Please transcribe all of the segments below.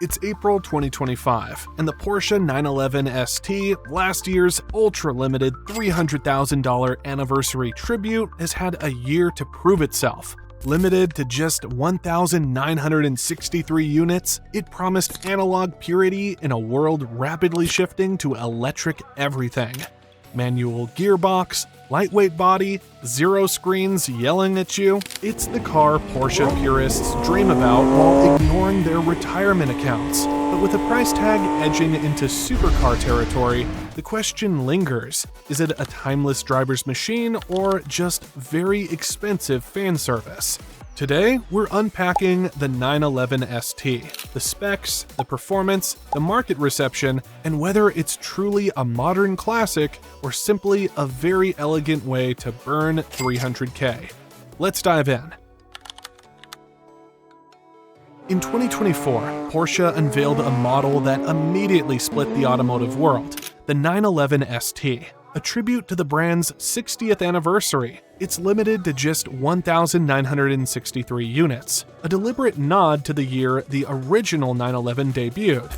It's April 2025, and the Porsche 911 ST, last year's ultra-limited $300,000 anniversary tribute, has had a year to prove itself. Limited to just 1,963 units, it promised analog purity in a world rapidly shifting to electric everything. Manual gearbox, lightweight body, zero screens yelling at you. It's the car Porsche purists dream about while ignoring their retirement accounts. But with a price tag edging into supercar territory, the question lingers. Is it a timeless driver's machine or just very expensive fan service? Today, we're unpacking the 911 ST, the specs, the performance, the market reception, and whether it's truly a modern classic or simply a very elegant way to burn $300K. Let's dive in. In 2024, Porsche unveiled a model that immediately split the automotive world, the 911 ST. A tribute to the brand's 60th anniversary. It's limited to just 1,963 units, a deliberate nod to the year the original 911 debuted.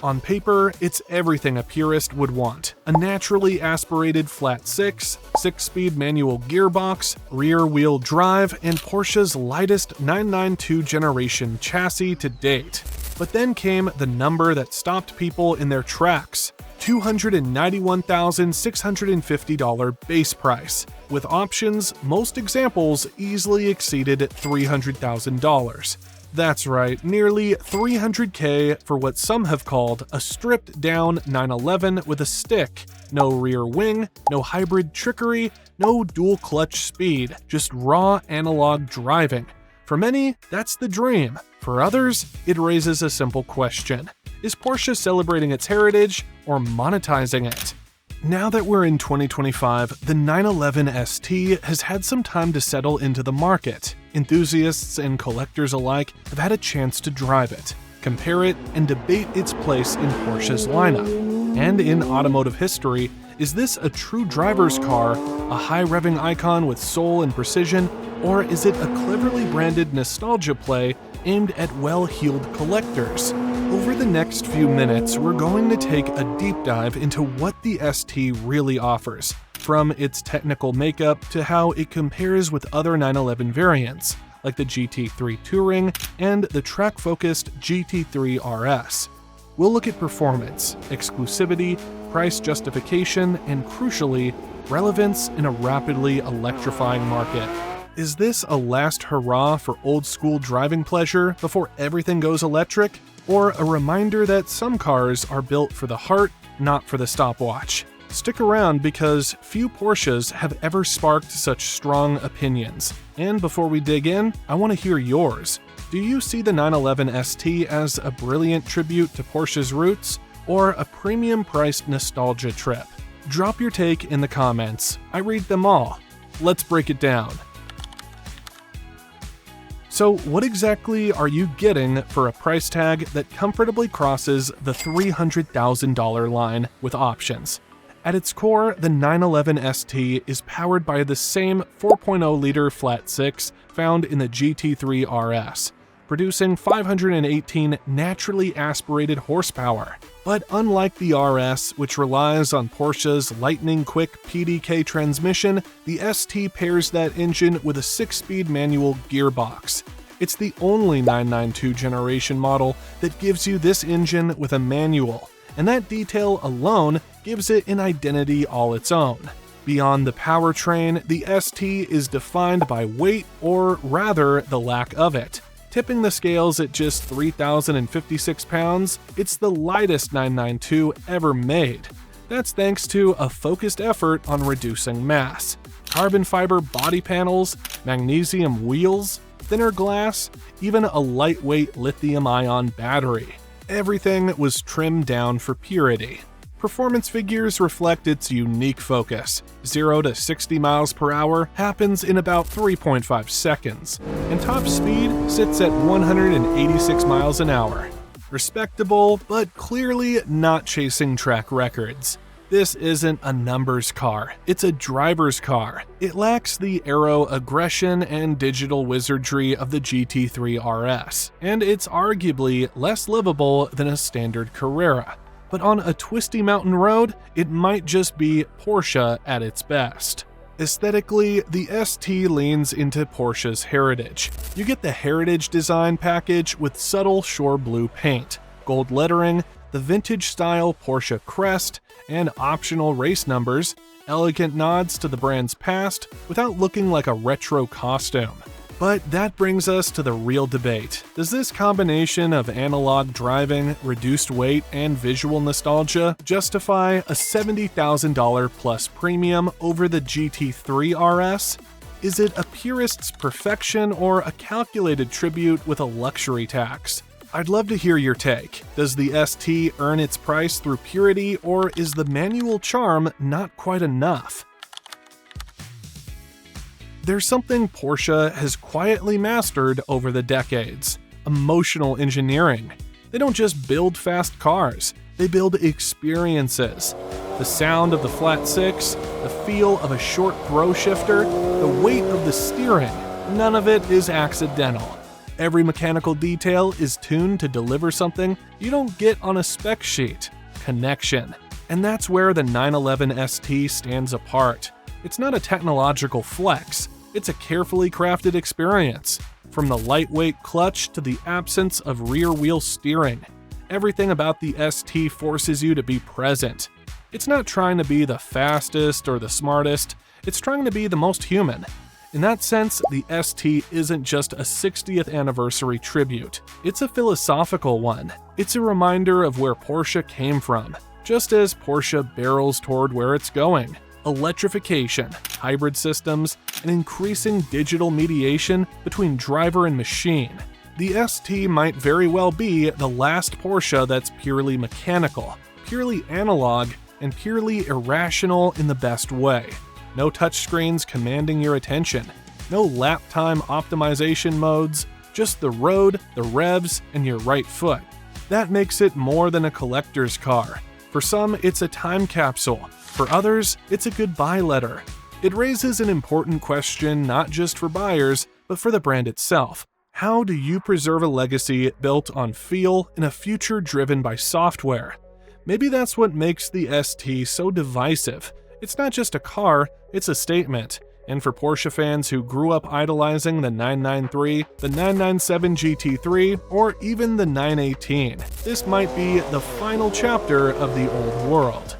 On paper, it's everything a purist would want. A naturally aspirated flat six, 6-speed manual gearbox, rear-wheel drive, and Porsche's lightest 992 generation chassis to date. But then came the number that stopped people in their tracks. $291,650 base price. With options, most examples easily exceeded $300,000. That's right, nearly $300K for what some have called a stripped-down 911 with a stick. No rear wing, no hybrid trickery, no dual-clutch speed, just raw analog driving. For many, that's the dream. For others, it raises a simple question. Is Porsche celebrating its heritage or monetizing it? Now that we're in 2025, the 911 ST has had some time to settle into the market. Enthusiasts and collectors alike have had a chance to drive it, compare it, and debate its place in Porsche's lineup. And in automotive history, is this a true driver's car, a high-revving icon with soul and precision, or is it a cleverly branded nostalgia play aimed at well-heeled collectors? Over the next few minutes, we're going to take a deep dive into what the ST really offers, from its technical makeup to how it compares with other 911 variants, like the GT3 Touring and the track-focused GT3 RS. We'll look at performance, exclusivity, price justification, and crucially, relevance in a rapidly electrifying market. Is this a last hurrah for old-school driving pleasure before everything goes electric? Or a reminder that some cars are built for the heart, not for the stopwatch? Stick around because few Porsches have ever sparked such strong opinions. And before we dig in, I want to hear yours. Do you see the 911 ST as a brilliant tribute to Porsche's roots, or a premium-priced nostalgia trip? Drop your take in the comments. I read them all. Let's break it down. So what exactly are you getting for a price tag that comfortably crosses the $300,000 line with options? At its core, the 911 ST is powered by the same 4.0-liter flat six found in the GT3 RS, producing 518 naturally aspirated horsepower. But unlike the RS, which relies on Porsche's lightning-quick PDK transmission, the ST pairs that engine with a 6-speed manual gearbox. It's the only 992 generation model that gives you this engine with a manual, and that detail alone gives it an identity all its own. Beyond the powertrain, the ST is defined by weight, or rather, the lack of it. Tipping the scales at just 3,056 pounds, it's the lightest 992 ever made. That's thanks to a focused effort on reducing mass. Carbon fiber body panels, magnesium wheels, thinner glass, even a lightweight lithium-ion battery. Everything was trimmed down for purity. Performance figures reflect its unique focus. 0 to 60 miles per hour happens in about 3.5 seconds, and top speed sits at 186 miles an hour. Respectable, but clearly not chasing track records. This isn't a numbers car, it's a driver's car. It lacks the aero aggression and digital wizardry of the GT3 RS, and it's arguably less livable than a standard Carrera. But on a twisty mountain road, it might just be Porsche at its best. Aesthetically, the ST leans into Porsche's heritage. You get the heritage design package with subtle shore blue paint, gold lettering, the vintage-style Porsche crest, and optional race numbers, elegant nods to the brand's past without looking like a retro costume. But that brings us to the real debate. Does this combination of analog driving, reduced weight, and visual nostalgia justify a $70,000 plus premium over the GT3 RS? Is it a purist's perfection or a calculated tribute with a luxury tax? I'd love to hear your take. Does the ST earn its price through purity, or is the manual charm not quite enough? There's something Porsche has quietly mastered over the decades: emotional engineering. They don't just build fast cars, they build experiences. The sound of the flat six, the feel of a short throw shifter, the weight of the steering, none of it is accidental. Every mechanical detail is tuned to deliver something you don't get on a spec sheet: connection. And that's where the 911 ST stands apart. It's not a technological flex, it's a carefully crafted experience. From the lightweight clutch to the absence of rear-wheel steering, everything about the ST forces you to be present. It's not trying to be the fastest or the smartest, it's trying to be the most human. In that sense, the ST isn't just a 60th anniversary tribute. It's a philosophical one. It's a reminder of where Porsche came from, just as Porsche barrels toward where it's going. Electrification, hybrid systems, and increasing digital mediation between driver and machine. The ST might very well be the last Porsche that's purely mechanical, purely analog, and purely irrational in the best way. No touchscreens commanding your attention, no lap time optimization modes, just the road, the revs, and your right foot. That makes it more than a collector's car. For some, it's a time capsule. For others, it's a goodbye letter. It raises an important question not just for buyers, but for the brand itself. How do you preserve a legacy built on feel in a future driven by software? Maybe that's what makes the ST so divisive. It's not just a car, it's a statement. And for Porsche fans who grew up idolizing the 993, the 997 GT3, or even the 918, this might be the final chapter of the old world.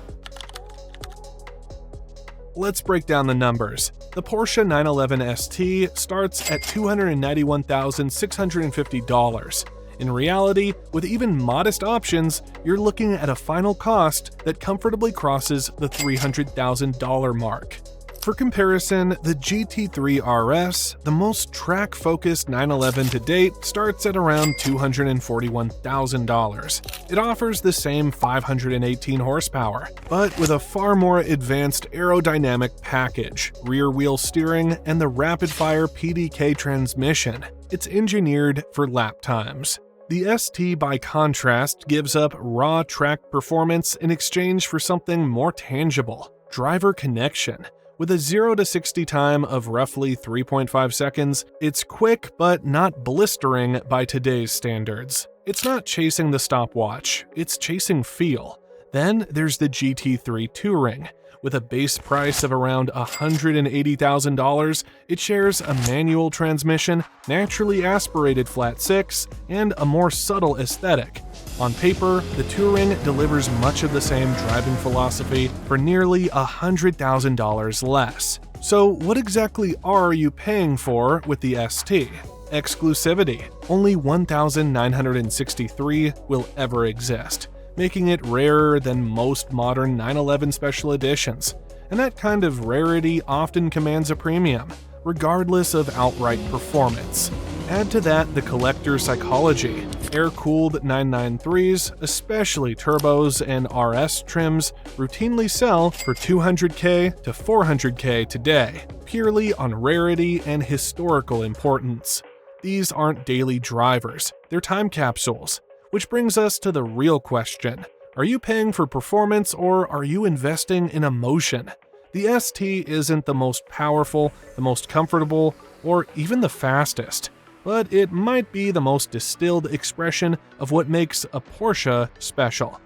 Let's break down the numbers. The Porsche 911 ST starts at $291,650. In reality, with even modest options, you're looking at a final cost that comfortably crosses the $300,000 mark. For comparison, the GT3 RS, the most track-focused 911 to date, starts at around $241,000. It offers the same 518 horsepower, but with a far more advanced aerodynamic package, rear-wheel steering, and the rapid-fire PDK transmission. It's engineered for lap times. The ST, by contrast, gives up raw track performance in exchange for something more tangible: driver connection. With a 0 to 60 time of roughly 3.5 seconds, it's quick but not blistering by today's standards. It's not chasing the stopwatch, it's chasing feel. Then there's the GT3 Touring. With a base price of around $180,000, it shares a manual transmission, naturally aspirated flat six, and a more subtle aesthetic. On paper, the Touring delivers much of the same driving philosophy for nearly $100,000 less. So what exactly are you paying for with the ST? Exclusivity. Only 1,963 will ever exist, making it rarer than most modern 911 special editions. And that kind of rarity often commands a premium, regardless of outright performance. Add to that the collector psychology. Air-cooled 993s, especially turbos and RS trims, routinely sell for $200K to $400K today, purely on rarity and historical importance. These aren't daily drivers, they're time capsules. Which brings us to the real question: Are you paying for performance or are you investing in emotion? The ST isn't the most powerful, the most comfortable, or even the fastest, but it might be the most distilled expression of what makes a Porsche special.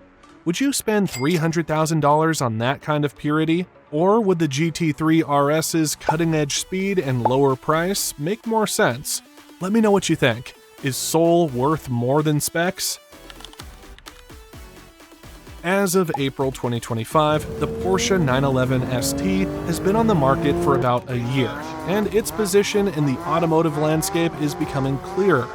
Would you spend $300,000 on that kind of purity? Or would the GT3 RS's cutting-edge speed and lower price make more sense? Let me know what you think. Is soul worth more than specs? As of April 2025, the Porsche 911 ST has been on the market for about a year, and its position in the automotive landscape is becoming clearer.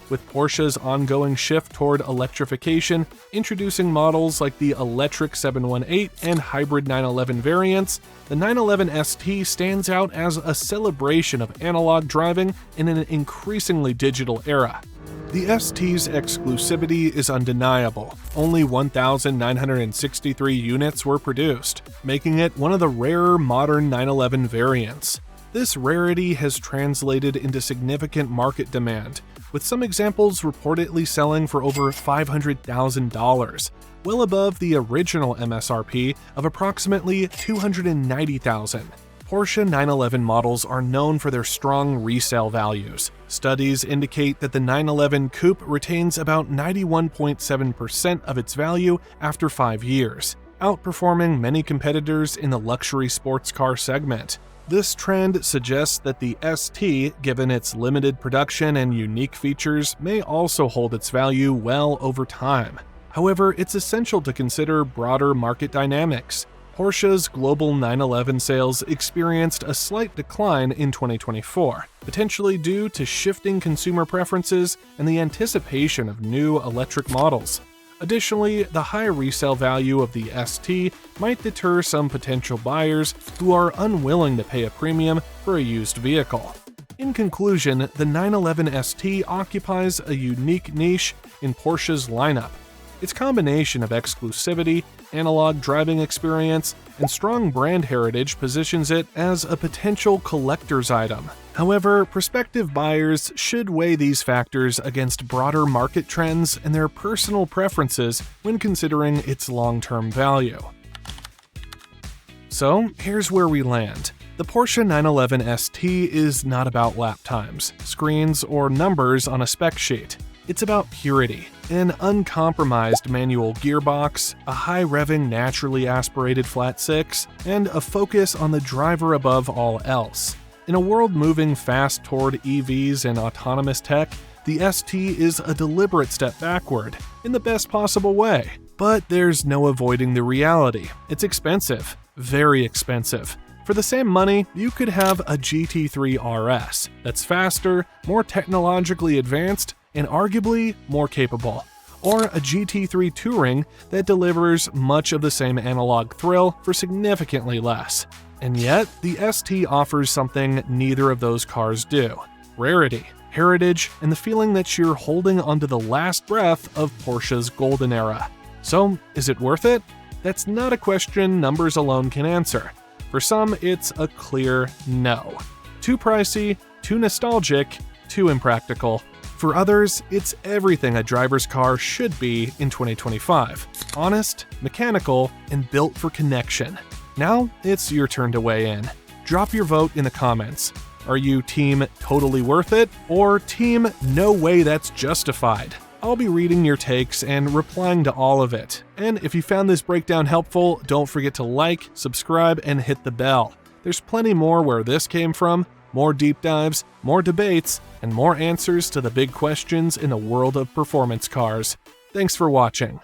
With Porsche's ongoing shift toward electrification, introducing models like the electric 718 and hybrid 911 variants, the 911 ST stands out as a celebration of analog driving in an increasingly digital era. The ST's exclusivity is undeniable. Only 1,963 units were produced, making it one of the rarer modern 911 variants. This rarity has translated into significant market demand, with some examples reportedly selling for over $500,000, well above the original MSRP of approximately $290,000. Porsche 911 models are known for their strong resale values. Studies indicate that the 911 Coupe retains about 91.7% of its value after 5 years, outperforming many competitors in the luxury sports car segment. This trend suggests that the ST, given its limited production and unique features, may also hold its value well over time. However, it's essential to consider broader market dynamics. Porsche's global 911 sales experienced a slight decline in 2024, potentially due to shifting consumer preferences and the anticipation of new electric models. Additionally, the high resale value of the ST might deter some potential buyers who are unwilling to pay a premium for a used vehicle. In conclusion, the 911 ST occupies a unique niche in Porsche's lineup. Its combination of exclusivity, analog driving experience, and strong brand heritage positions it as a potential collector's item. However, prospective buyers should weigh these factors against broader market trends and their personal preferences when considering its long-term value. So, here's where we land. The Porsche 911 ST is not about lap times, screens, or numbers on a spec sheet. It's about purity, an uncompromised manual gearbox, a high-revving naturally aspirated flat six, and a focus on the driver above all else. In a world moving fast toward EVs and autonomous tech, the ST is a deliberate step backward, in the best possible way. But there's no avoiding the reality. It's expensive, very expensive. For the same money, you could have a GT3 RS that's faster, more technologically advanced, and arguably more capable, or a GT3 Touring that delivers much of the same analog thrill for significantly less. And yet, the ST offers something neither of those cars do: rarity, heritage, and the feeling that you're holding onto the last breath of Porsche's golden era. So, is it worth it? That's not a question numbers alone can answer. For some, it's a clear no. Too pricey, too nostalgic, too impractical. For others, it's everything a driver's car should be in 2025. Honest, mechanical, and built for connection. Now, it's your turn to weigh in. Drop your vote in the comments. Are you team totally worth it, or team no way that's justified? I'll be reading your takes and replying to all of it. And if you found this breakdown helpful, don't forget to like, subscribe, and hit the bell. There's plenty more where this came from, more deep dives, more debates, and more answers to the big questions in the world of performance cars. Thanks for watching.